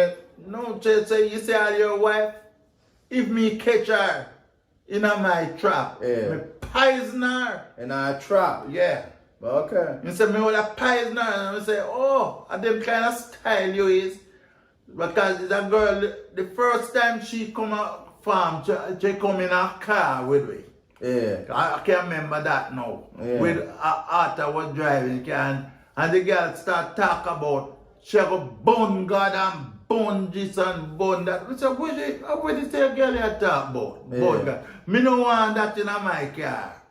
S3: no, she say, you say, all your wife, if me catch her in my trap,
S2: Yeah.
S3: me poison her.
S2: In a trap?
S3: Yeah.
S2: Okay.
S3: You say, me will poison her. And I say, oh, and them kind of style you is. Because that girl, the first time she come out farm, she come in a car with me.
S2: Yeah.
S3: I can't remember that now.
S2: Yeah.
S3: With Arthur was driving, and the girl start talk about she go bun God and bun this and bun that. We say, what is the girl you talk about?
S2: Yeah.
S3: Bun God. Me no want that in my car.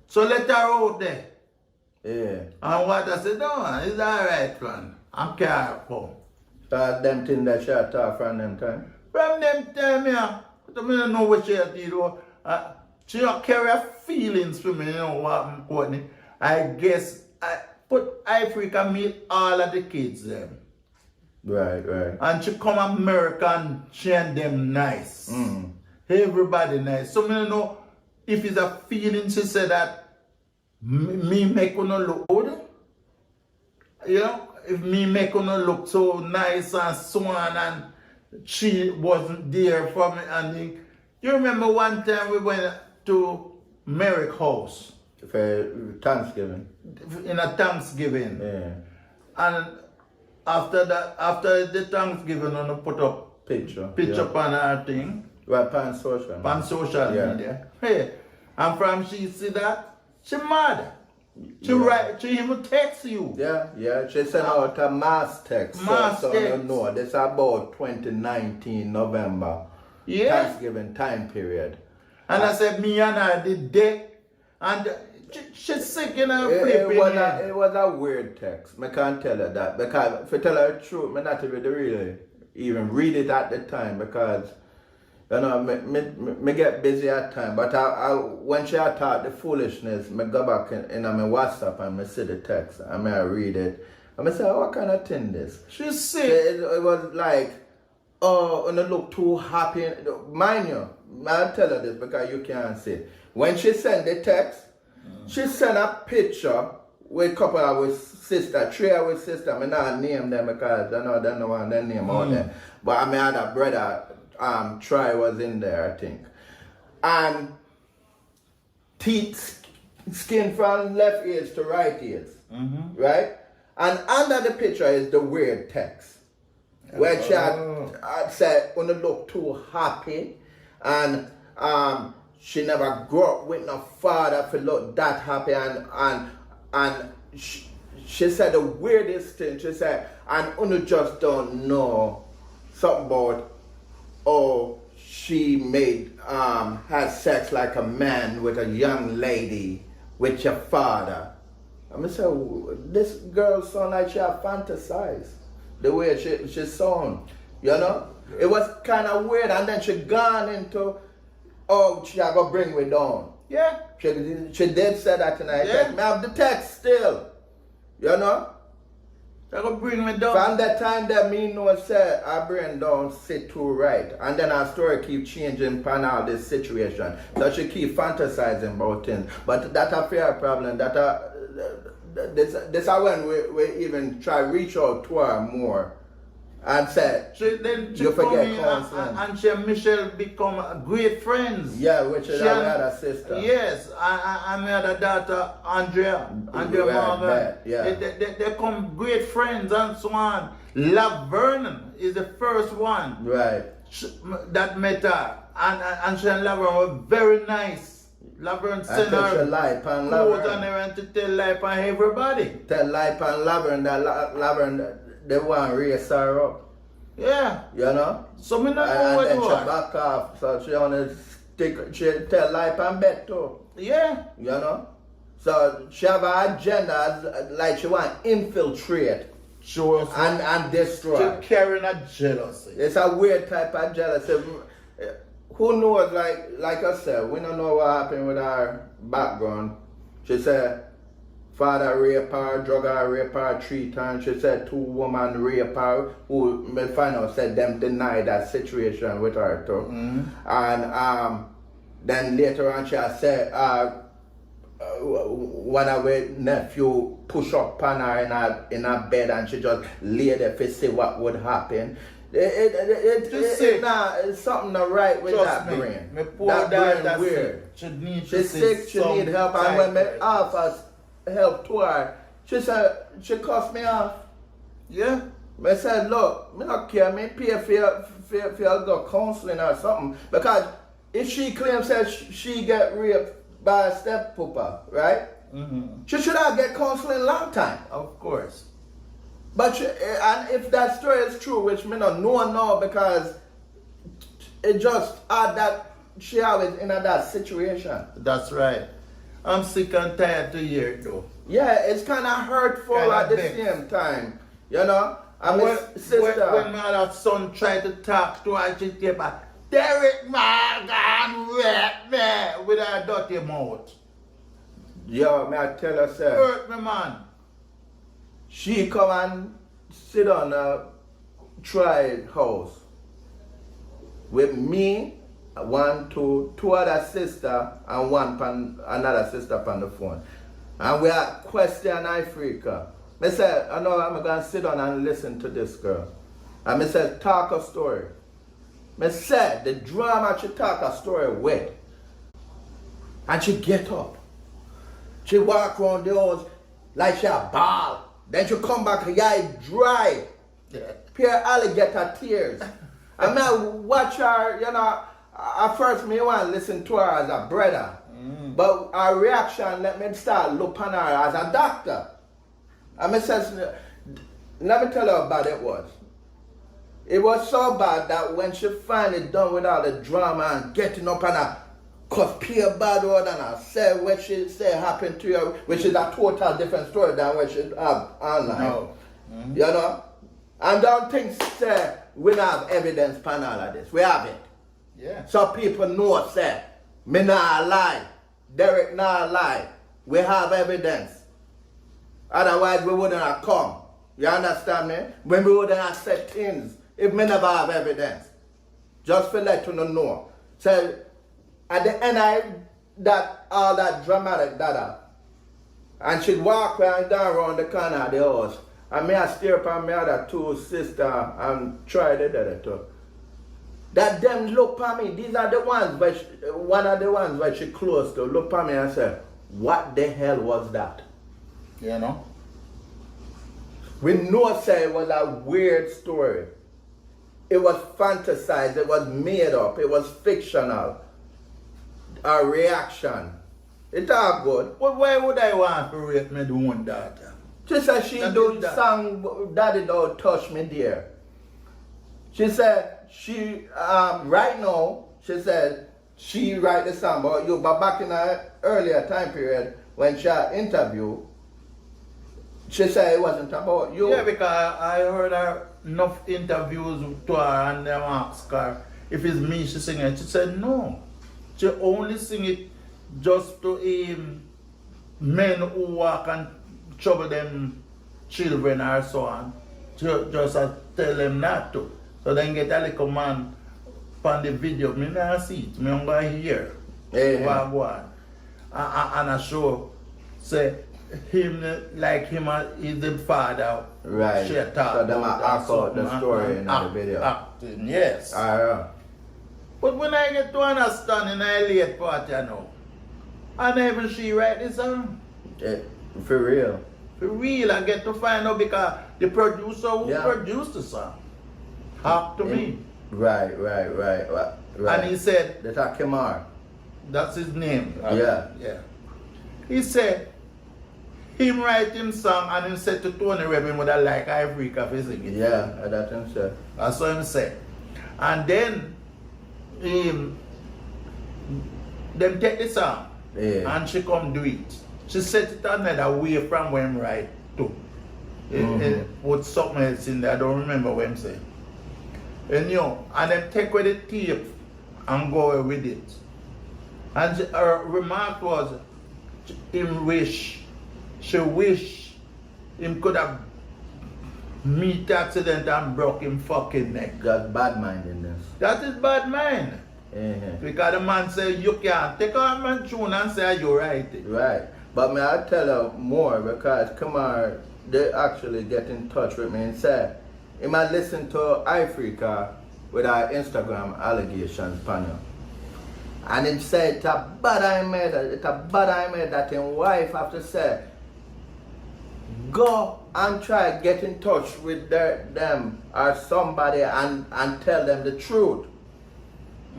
S3: So let her out there.
S2: Yeah.
S3: And what I said, no, it's alright, man. I'm careful.
S2: So them things that she talk from them time?
S3: From them time, yeah. But I don't know what she did. She don't carry her feelings for me, you know what I'm Courtney. I guess I put Ifrica meet all of the kids them.
S2: Right.
S3: And she come America and she and them nice. Everybody nice. So me don't know if it's a feeling she said that me make her look good. You know, if me make her look so nice and so on and she wasn't there for me and you remember one time we went to Merrick house
S2: For Thanksgiving?
S3: in a Thanksgiving.
S2: Yeah.
S3: And after the Thanksgiving, I put up
S2: Picture.
S3: picture
S2: Yeah.
S3: on her thing,
S2: Right, pan social.
S3: on social
S2: Yeah.
S3: media. Hey, and from she see that, she mad. She write, she even text you.
S2: Yeah. She sent out a mass text.
S3: Mass
S2: so
S3: text.
S2: you know, this about 2019 November.
S3: Yeah.
S2: Thanksgiving time period.
S3: And I said, me and her did day, and she's sick in her
S2: It
S3: flipping
S2: was
S3: head.
S2: it was a weird text. I can't tell her that. Because if I tell her the truth, I not really even read it at the time because you know, me get busy at time. But I when she had taught the foolishness, I go back in my WhatsApp and I see the text and I read it. And I say, what kind of thing this?
S3: She's sick.
S2: It was like, oh, and I look too happy. Mind you, I'll tell her this because you can't see. When she sent the text, she sent a picture with a couple of our sister, three of our sister. I not name them because I know they don't want their name out there. But I had a brother, Troy was in there, I think. And teeth, skin from left ears to right ears. Right? And under the picture is the weird text. Where she had said, when you look too happy, and she never grew up with no father to look that happy, and she said the weirdest thing. She said, and you just don't know something about oh she had sex like a man with a young lady with your father. I mean, so this girl sound like she had fantasized the way she sound, you know? It was kind of weird, and then she gone into, oh, she had to bring me down.
S3: Yeah.
S2: She did say that tonight.
S3: Yeah.
S2: Me have the text still, you know?
S3: They gonna bring me down.
S2: From that time that me know said, I bring down sit too right. And then our story keep changing upon all this situation. So she keep fantasizing about things. But that's a fair problem. This is when we even try reach out to her more and say,
S3: She
S2: you
S3: come
S2: forget
S3: in
S2: counseling.
S3: and she and Michelle become great friends.
S2: Yeah, which is
S3: She
S2: our
S3: and-
S2: other sister.
S3: Yes, and my other daughter, Andrea
S2: Right,
S3: Morgan.
S2: yeah.
S3: They come great friends and so on. Laverne is the first one
S2: Right.
S3: that met her. And she and Laverne were very nice. Laverne sent
S2: tell she
S3: her
S2: lie upon
S3: clothes
S2: Laverne.
S3: and everything to tell lie upon everybody.
S2: Tell lie upon Laverne that Laverne, they want to raise her up.
S3: Yeah.
S2: You know?
S3: So me not know
S2: And
S3: what
S2: then
S3: to
S2: she
S3: watch.
S2: back off. So she only she tell lie upon bed too.
S3: Yeah.
S2: You know? So she have an agenda like she want to infiltrate
S3: She was
S2: and destroy.
S3: she carrying a jealousy.
S2: It's a weird type of jealousy. Who knows, like I said, we don't know what happened with her background. She said, father rape her, drug her, rape her 3 times. She said 2 women rape her, who me find out said them deny that situation with her too. And then later on she said one of her nephew push up on her in her bed and she just lay there to see what would happen. It's something not right with
S3: Trust
S2: that
S3: me,
S2: brain.
S3: my poor
S2: That brain
S3: daughter
S2: weird.
S3: She's
S2: sick, she need help, and when me offer help to her, she said, she cussed me off.
S3: Yeah.
S2: I said, look, me not care, me pay for your go counseling or something. Because if she claims that she get raped by a step pooper, right? She should have get counseling long time.
S3: Of course.
S2: But and if that story is true, which me not know now because it just that she always in that situation.
S3: That's right. I'm sick and tired to hear it though.
S2: Yeah, it's kind of hurtful at the same time, you know. And
S3: when
S2: sister,
S3: when my other son tried to talk to her, she came back, Derrick Morgan raped me with her dirty mouth.
S2: yo, may I tell her, sir,
S3: Hurt me, man.
S2: she come and sit on a trial house with me, two other sister, and another sister on the phone. And we are question Ifrica. I said, I know I'm going to sit down and listen to this girl. And I said, talk a story. I said, the drama she talk a story with. And she get up. She walk around the house like she a ball. Then she come back, her eye dry. Pure alligator tears. I mean, watch her, you know, at first me want to listen to her as a brother. But her reaction let me start look on her as a doctor. And I says, let me tell you how bad it was. It was so bad that when she finally done with all the drama and getting up and her cause pure bad word and her say what she say happened to her, which is a total different story than what she have online.
S3: No.
S2: You know? And don't think say we don't have evidence for all of this. We have it.
S3: Yeah.
S2: So people know say, me not lie. Derrick not lie. We have evidence. Otherwise we wouldn't have come. You understand me? When we wouldn't have said things if we never have evidence. Just for let you know. So at the end of that all that dramatic data, and she'd walk down around the corner of the house. And me I stare upon my other 2 sisters and try the other too. That them look at me. These are the ones where one of the ones where she close to look at me and say, what the hell was that?
S3: You know?
S2: We know say it was a weird story. It was fantasized, it was made up, it was fictional. A reaction. It's all good.
S3: But why would I want to rape my own daughter?
S2: Just as she do song Daddy Don't Touch Me Dear. She said she right now she said she write the song about you, but back in an earlier time period when she interviewed, she said it wasn't about you.
S3: Yeah, because I heard her enough interviews to her and them asked her if it's me she sing it. She said no. She only sing it just to men who walk and trouble them children or so on. Just tell them not to. So then get a little man on the video, me not see it, me only hear.
S2: Yeah.
S3: Go on. And I show say him like him is the father.
S2: Right.
S3: She
S2: So them act out the story in the video.
S3: Acting, yes.
S2: Yeah.
S3: But when I get to understand in a late part, you know, and even she write the song.
S2: For real.
S3: For real, I get to find out because the producer who produced the song talked to me.
S2: Right.
S3: And he said,
S2: The Takimar.
S3: that's his name.
S2: Yeah.
S3: Yeah. He said, him write him song and he said to Tony Rebin would I like Ifrica for sing it.
S2: Yeah, that's him say.
S3: That's what him said. And then them take the song and she come do it. She set it another way from when him write too. It put something else in there, I don't remember what him said. And you know, and then take away the tape and go away with it. And her remark was, him wish she wish him could have meet accident and broke him fucking neck.
S2: Got bad mind in this.
S3: That is bad mind. Because the man say you can't take out my tune and say you right.
S2: Right. But may I tell her more because Kamar, they actually get in touch with me and say, he might listen to Ifrica with our Instagram allegations panel. And him say it's a bad idea that his wife have to say, go and try get in touch with them or somebody and tell them the truth.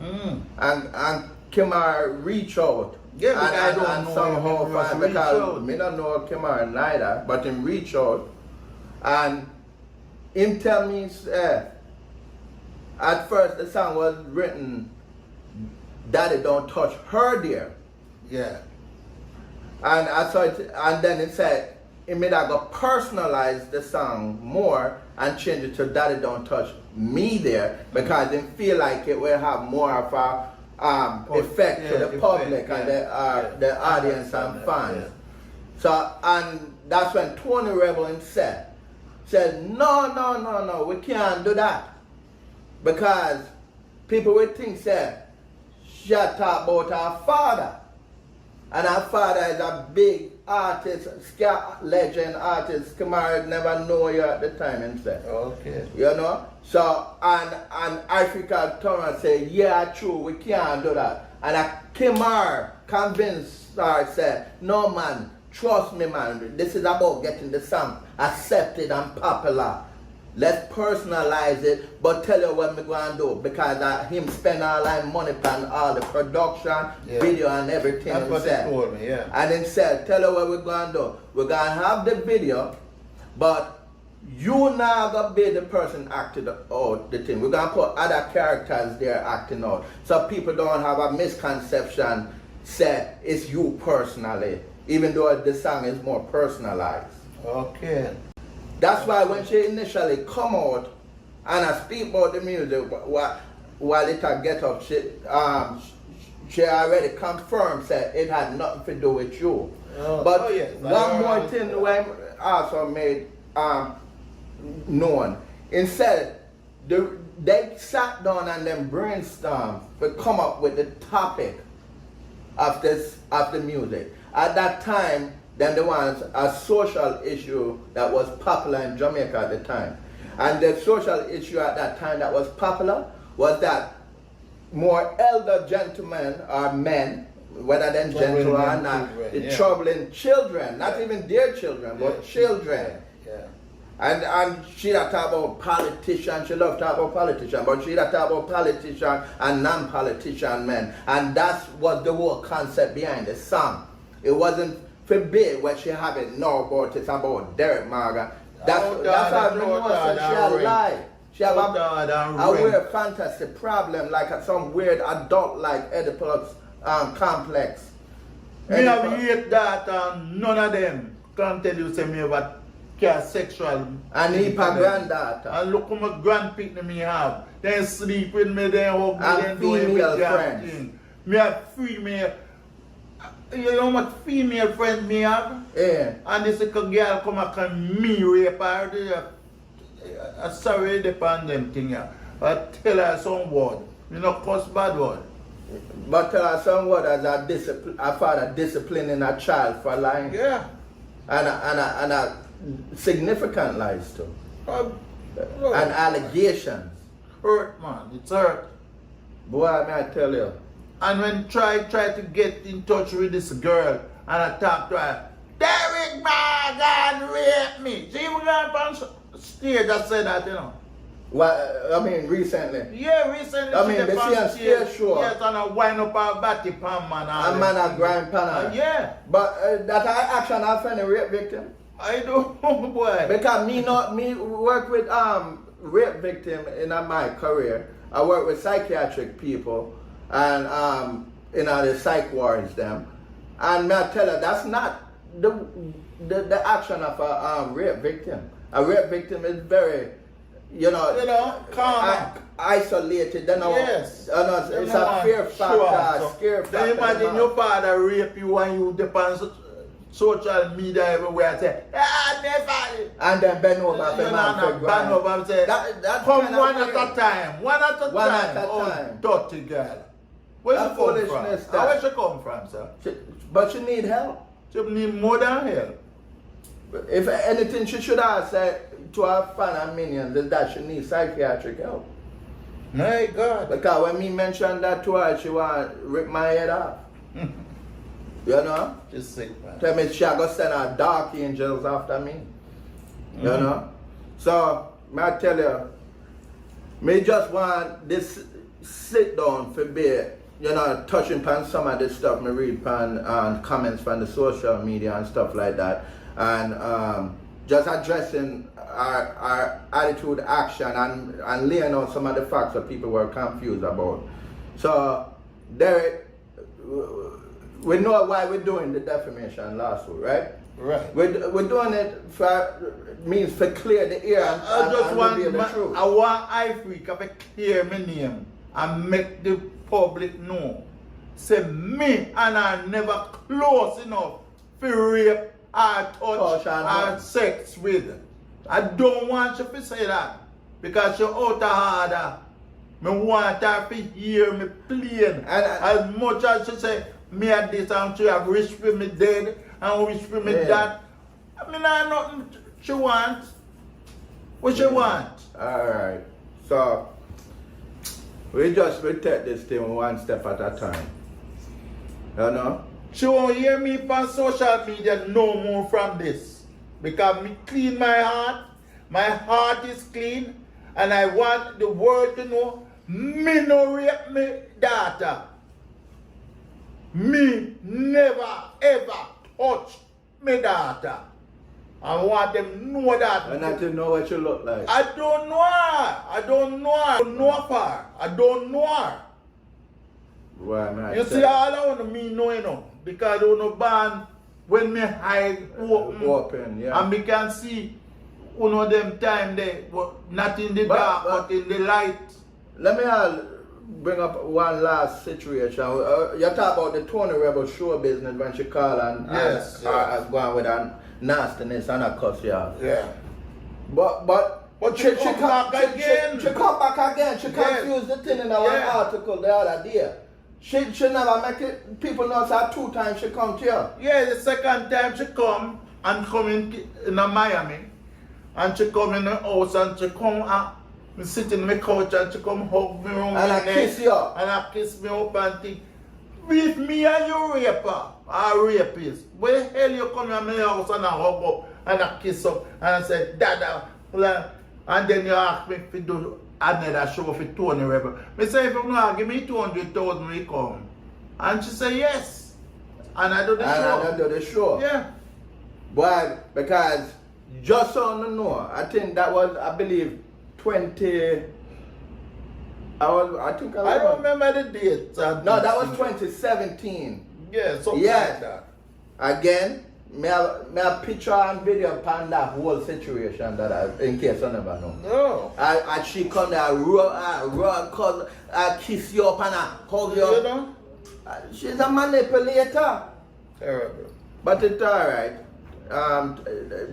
S2: And Kimar reach out.
S3: Yeah, but I don't
S2: and
S3: know
S2: somehow
S3: him
S2: find
S3: reach
S2: because
S3: out.
S2: me don't know Kimar neither, but him reach out and him tell me at first the song was written Daddy don't touch her dear.
S3: Yeah.
S2: And I saw it, and then it said it made I go personalize the song more and change it to Daddy don't touch me there because they feel like it will have more of a effect to the public and the audience and fans.
S3: Yeah.
S2: So and that's when Tony Rebel himself said no, we can't do that because people will think that she talk about her father. And her father is a big artist, ska legend artist. Kamara never know you at the time himself.
S3: Okay.
S2: You know? So, and Ifrica turned and said, yeah, true, we can't do that. And Kamara convinced her, said, no man, trust me man, this is about getting the song accepted and popular. Let's personalize it, but tell you what we're going to do because him spend all that money on all the production, video and everything.
S3: That's what he told me, yeah.
S2: And then said, tell you what we're going to do. We're going to have the video, but you now going to be the person acting out the thing. We're going to put other characters there acting out. So people don't have a misconception said it's you personally, even though the song is more personalized.
S3: Okay.
S2: That's why when she initially come out and I speak about the music while it had get up, she already confirmed that it had nothing to do with you. But one more thing when also made known. Instead, they sat down and then brainstormed to come up with the topic of the music. At that time, then there was a social issue that was popular in Jamaica at the time. And the social issue at that time that was popular was that more elder gentlemen or men, whether they're gentle or not, troubling children, not even their children, but children. And she that talk about politicians, she loved to talk about politicians, but she that talk about politicians and non-politician men. And that was the whole concept behind the song. It wasn't forbid what she have it now about it's about Derrick Marga. That's how she had lied. She have a weird fantasy problem like some weird adult like Oedipus complex.
S3: Me have hate that and none of them can tell you say me about sexual
S2: and he pa granddaughter.
S3: And look how my grandpicnic me have. They sleep with me, they hug me,
S2: and
S3: they do
S2: female
S3: everything.
S2: friends.
S3: Me have female. You know how much female friends me have?
S2: Yeah.
S3: And this little girl come and can me rape her. I'm sorry depend them thing. I tell her some word. You know, cuss bad word.
S2: But tell her some word as a father disciplining a child for lying.
S3: Yeah.
S2: And a significant lies too. And allegations.
S3: Hurt man, it's hurt.
S2: Boy, may I tell you.
S3: And when try to get in touch with this girl and I talk to her, Derrick Morgan raped me. She even got on stage and said that, you know.
S2: What, I mean, recently?
S3: Yeah, recently.
S2: I mean, they see on stage show.
S3: Yes, and I wind up her batty pan, man.
S2: And man a grind pan.
S3: Yeah.
S2: But that action I find a rape victim.
S3: I do, boy.
S2: Because me work with rape victim in my career. I work with psychiatric people and the psych wards them. And I tell her that's not the action of a rape victim. A rape victim is very,
S3: calm.
S2: Isolated.
S3: Yes.
S2: It's a fear factor, scare factor.
S3: Then imagine your father rape you and you depend social media everywhere and say, never.
S2: And then bend over for
S3: You
S2: man
S3: know,
S2: for
S3: bend over and say,
S2: That's
S3: come
S2: kinda
S3: one
S2: weird.
S3: at a time. One at a
S2: One
S3: time.
S2: at a
S3: Oh,
S2: time.
S3: dirty girl. Where
S2: That
S3: she come from?
S2: foolishness,
S3: How
S2: that.
S3: where she come from, sir?
S2: But she need help.
S3: She need more than help.
S2: If anything, she should have said to her fan and minions is that she needs psychiatric help.
S3: My God.
S2: Because when me mentioned that to her, she want to rip my head off. You know?
S3: She's sick, man.
S2: Tell me she go send her dark angels after me. You know? So, I tell you, me just want this sit down for be, you know, touching upon some of this stuff me read on comments from the social media and stuff like that. And just addressing our attitude, action, and laying out some of the facts that people were confused about. So, Derrick, we know why we're doing the defamation lawsuit, right?
S3: Right.
S2: We're doing it for means for clear the air and,
S3: I just
S2: and
S3: want
S2: reveal the truth.
S3: I want Ifrica to clear my name and make the public know. Say me and I never close enough for rape or touch or sex with. I don't want you to say that because you're out of order. Me want her to hear me plain. As much as she say me at this and she have wish for me dead and wish for me that. I mean, I nothing she wants. What she want?
S2: Alright. So we take this thing one step at a time. You know?
S3: She won't hear me on social media no more from this. Because me clean my heart. My heart is clean. And I want the world to know me no rape me daughter. Me never ever touch me daughter. I want them to know that.
S2: And not to know what you look like.
S3: I don't know her. I don't know her. I don't know her. I don't know her.
S2: Why, man?
S3: You see, all I want me know, you know, because I don't know ban when me hide
S2: open, yeah.
S3: and me can see one of them time there, but not in the dark, but in the light.
S2: Let me bring up one last situation. You talk about the Tony Rebel show business when she called and going with her nastiness and a cuss you out.
S3: Yeah.
S2: But
S3: she come back again.
S2: She come back again. She confused the thing in our article the other day. She never make it, people know that 2 times she come to you.
S3: Yeah, the second time she come and come in Miami. And she come in the house and she come and sit in my couch and she come hug me around
S2: and
S3: my
S2: I kiss you.
S3: And I kiss me up and think, with me and you raper or rapist, where the hell you come in my house and I hug up and I kiss up and I say, Dada, and then you ask me if you do another show for Tony Rebel. I say, if you don't give me 200,000, we come. And she say, yes. And I do the show.
S2: And I do the show.
S3: Yeah.
S2: But because, just so you know, I think that was, I believe, 20... I
S3: don't remember the date.
S2: No, that was 2017.
S3: Yeah, something like that.
S2: Again, me a picture and video upon that whole situation that in case you never know.
S3: No.
S2: And she come there, kiss you up and hug you.
S3: You know?
S2: She's a manipulator.
S3: Terrible.
S2: But it's alright.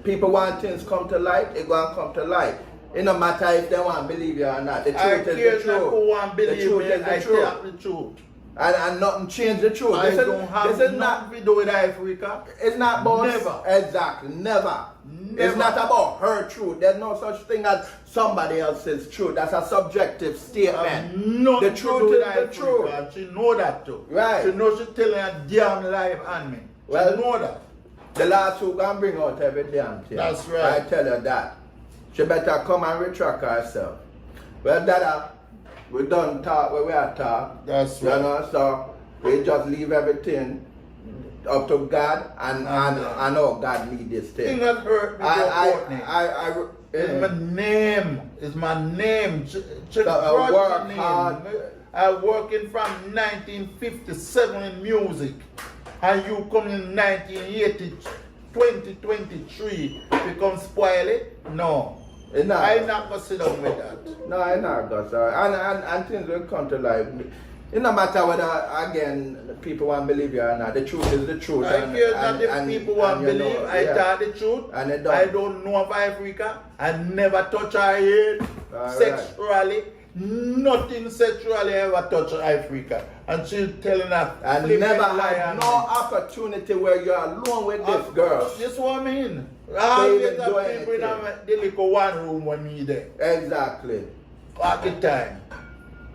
S2: People want things come to light, it going to come to light. It no matter if they want to believe you or not. The truth is the truth.
S3: Who want to believe
S2: the truth
S3: me,
S2: is the
S3: I
S2: truth.
S3: tell the truth.
S2: And nothing change the truth.
S3: I don't have nothing to do with Ifrica.
S2: It's not about...
S3: Never.
S2: Exactly. Never. It's not about her truth. There's no such thing as somebody else's truth. That's a subjective statement.
S3: The
S2: truth is the truth.
S3: And she know that too.
S2: Right.
S3: She knows she's telling a damn lie on me. She know that.
S2: The lawsuit can bring out every damn thing.
S3: That's right.
S2: I tell her that. She better come and retract herself. Well, Dada, we done talk where we are talk.
S3: That's right.
S2: You know, so we just leave everything up to God and I know God need this thing.
S3: Thing that hurt me. It's my name. It's my name.
S2: I work hard.
S3: I working from 1957 in music. And you come in 1980, 2023, become spoil it? No. I'm not going to sit down with that.
S2: No, I'm not going to. And things will come to life. It no matter whether, again, people want to believe you or not. The truth is the truth.
S3: I care not if people want to believe. I tell the truth.
S2: And they
S3: I don't know of Ifrica. I never touch her head sexually. Nothing sexually ever touch Ifrica. And she's telling us.
S2: And never had no opportunity where you're alone with this girl.
S3: This what I mean. Always have people in the little one room when me there.
S2: Exactly.
S3: At the time.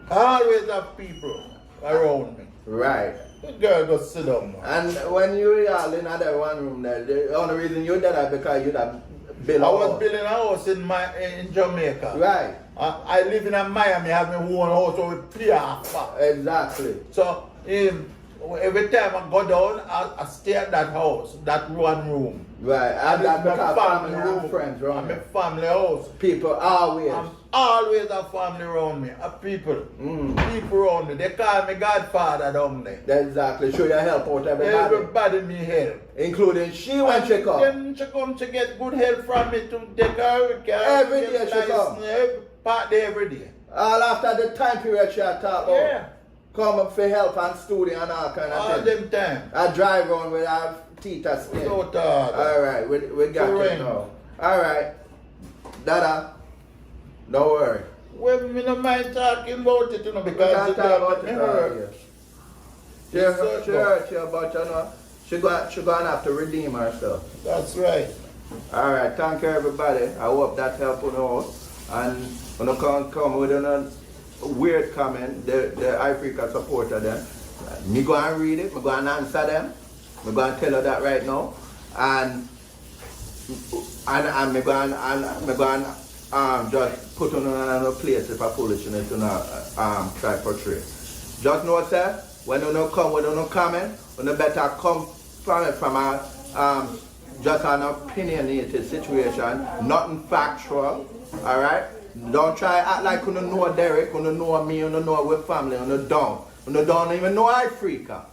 S3: Always have people around me.
S2: Right.
S3: The girl just sit down.
S2: And when you were all in that one room there, the only reason you did that because you'd have built a house.
S3: I was building a house in Jamaica.
S2: Right.
S3: I live in Miami, have my own house with pay off.
S2: Exactly.
S3: So every time I go down, I stay at that house, that one room.
S2: Right. And that's because family and friends around
S3: me. Family house.
S2: People always.
S3: I'm always have family around me. People. People around me. They call me Godfather down there.
S2: Exactly. Show your help out everybody.
S3: Everybody me help.
S2: Including she when she come.
S3: Then she come to get good help from me to take her.
S2: Every day she come.
S3: Every day.
S2: All after the time period she talk about.
S3: Yeah.
S2: Come for help and studio and all kind of
S3: all
S2: things.
S3: Them time.
S2: I drive around with our teeth and skin.
S3: So
S2: alright, we got it now. Alright. Dada, don't worry.
S3: Well, me no mind talking about it, you know, because
S2: we talk about it hurt. She hurt you, but you know, she gonna have to redeem herself.
S3: That's right.
S2: Alright, thank you everybody. I hope that helped you out. And when you come with a weird comment, the Ifrica supporter them, me go and read it, me go and answer them. Me go and tell her that right now. And me go and just put on another place if I foolishness to try portray. Just know sir, when you come with no comment, you better come from it from a just an opinionated situation, nothing factual, alright? Don't try act like you don't know Derrick, you don't know me, you don't know our family, you don't even know Ifrica.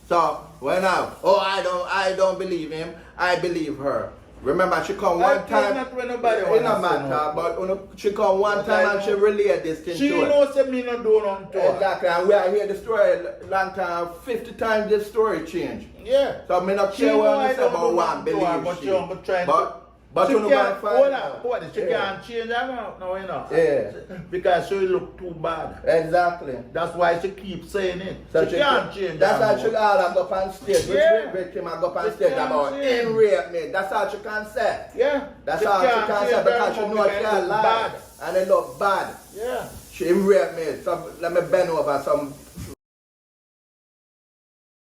S2: So when I don't believe him, I believe her. Remember she come one time.
S3: Not when nobody
S2: it no matter, but she come one time and she relayed this thing
S3: she
S2: to her.
S3: knows that me not do nothing to her.
S2: Exactly, and we are hear the story long time, 50 times this story change.
S3: Yeah.
S2: So me not care what I say about one believe she. But you know what I find?
S3: She can't change her now, you know.
S2: Yeah.
S3: Because she look too bad.
S2: Exactly.
S3: That's why she keeps saying it.
S2: So
S3: she can't change
S2: that's
S3: her.
S2: That's why she all go up on stage.
S3: Yeah.
S2: Which victim I go up on stage about him rape me. That's all she can say.
S3: Yeah.
S2: That's all she can say because she knows she lie. And it look bad.
S3: Yeah.
S2: She rape me. So let me bend over some